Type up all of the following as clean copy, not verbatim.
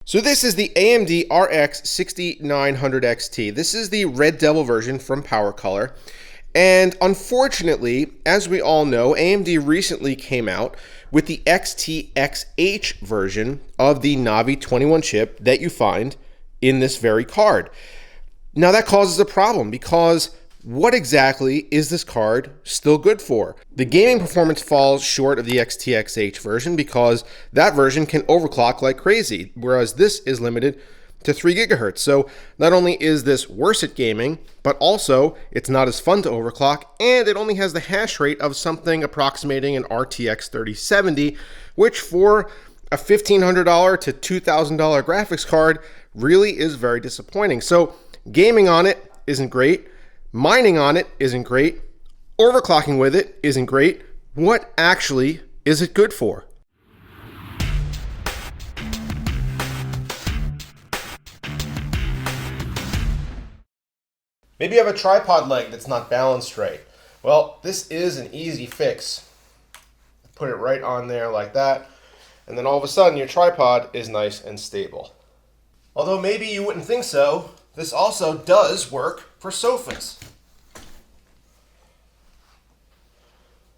So this is the AMD RX 6900 XT. This is the Red Devil version from Power Color. And unfortunately, as we all know, AMD recently came out with the XT-XH version of the Navi 21 chip that you find in this very card. Now that causes a problem because what exactly is this card still good for? The gaming performance falls short of the XT-XH version because that version can overclock like crazy, whereas this is limited to 3 gigahertz. So not only is this worse at gaming, but also it's not as fun to overclock, and it only has the hash rate of something approximating an RTX 3070, which for a $1,500 to $2,000 graphics card really is very disappointing. So gaming on it isn't great. Mining on it isn't great. Overclocking with it isn't great. What actually is it good for? Maybe you have a tripod leg that's not balanced right. Well, this is an easy fix. Put it right on there like that, and then all of a sudden your tripod is nice and stable. Although maybe you wouldn't think so, this also does work for sofas.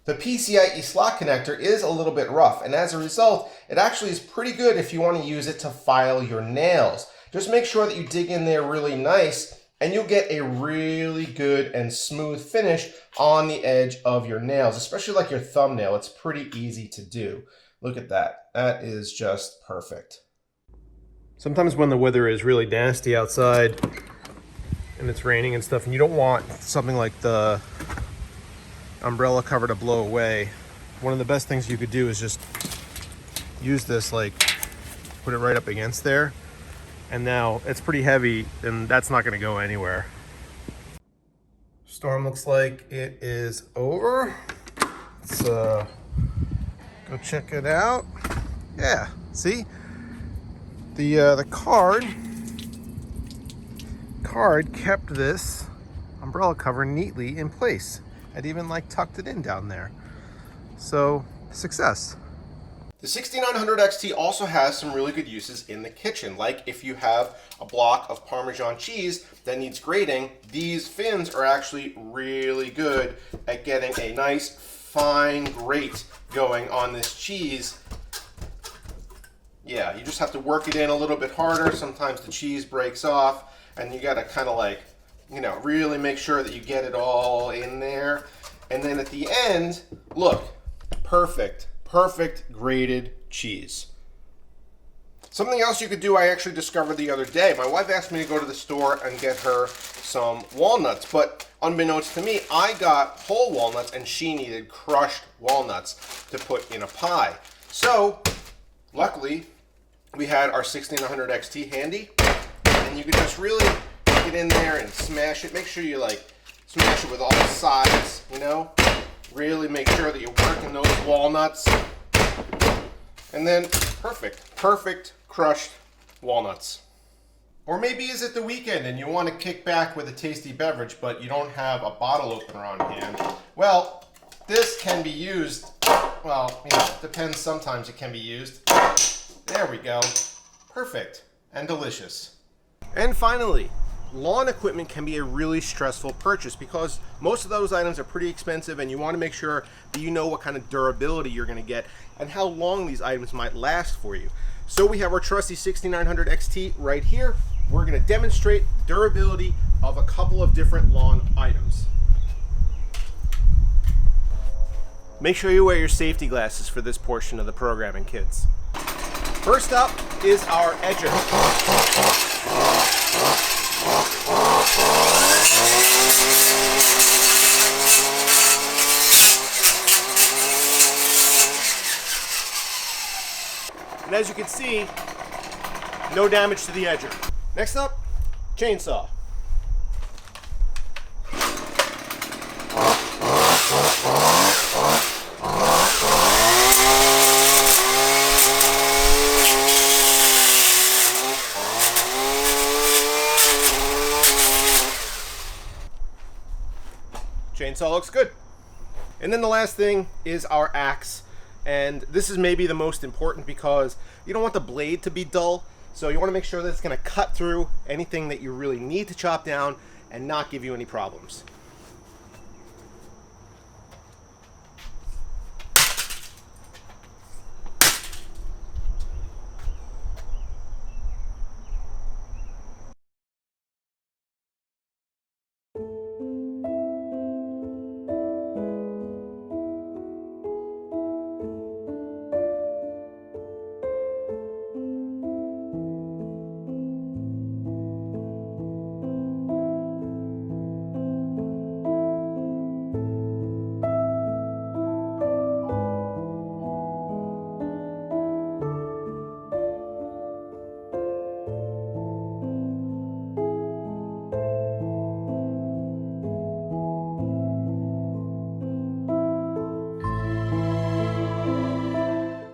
The PCIe slot connector is a little bit rough, and as a result, it actually is pretty good if you want to use it to file your nails. Just make sure that you dig in there really nice, and you'll get a really good and smooth finish on the edge of your nails, especially like your thumbnail. It's pretty easy to do. Look at that. That is just perfect. Sometimes when the weather is really nasty outside and it's raining and stuff, and you don't want something like the umbrella cover to blow away, one of the best things you could do is just use this, like put it right up against there, and now it's pretty heavy and that's not going to go anywhere. Storm looks like it is over. Let's go check it out. Yeah, see, the card kept this umbrella cover neatly in place. I'd even like tucked it in down there. So, success. The 6900 XT also has some really good uses in the kitchen. Like if you have a block of Parmesan cheese that needs grating, these fins are actually really good at getting a nice fine grate going on this cheese. Yeah, you just have to work it in a little bit harder. Sometimes the cheese breaks off and you gotta kind of like, you know, really make sure that you get it all in there. And then at the end, look, perfect grated cheese. Something else you could do, I actually discovered the other day. My wife asked me to go to the store and get her some walnuts, but unbeknownst to me, I got whole walnuts and she needed crushed walnuts to put in a pie. So, luckily, we had our 6900 XT handy, and you could just really get in there and smash it. Make sure you like smash it with all sides, you know? Really make sure that you're working those walnuts. And then perfect crushed walnuts. Or maybe is it the weekend and you want to kick back with a tasty beverage, but you don't have a bottle opener on hand. Well, this can be used, well, you know, it depends, sometimes it can be used. There we go. Perfect and delicious. And finally, lawn equipment can be a really stressful purchase because most of those items are pretty expensive, and you want to make sure that you know what kind of durability you're going to get and how long these items might last for you. So we have our trusty 6900 XT right here. We're going to demonstrate the durability of a couple of different lawn items. Make sure you wear your safety glasses for this portion of the programming, kids. First up is our edger. And as you can see, no damage to the edger. Next up, chainsaw. Chainsaw looks good. And then the last thing is our axe. And this is maybe the most important because you don't want the blade to be dull, So you want to make sure that it's going to cut through anything that you really need to chop down and not give you any problems.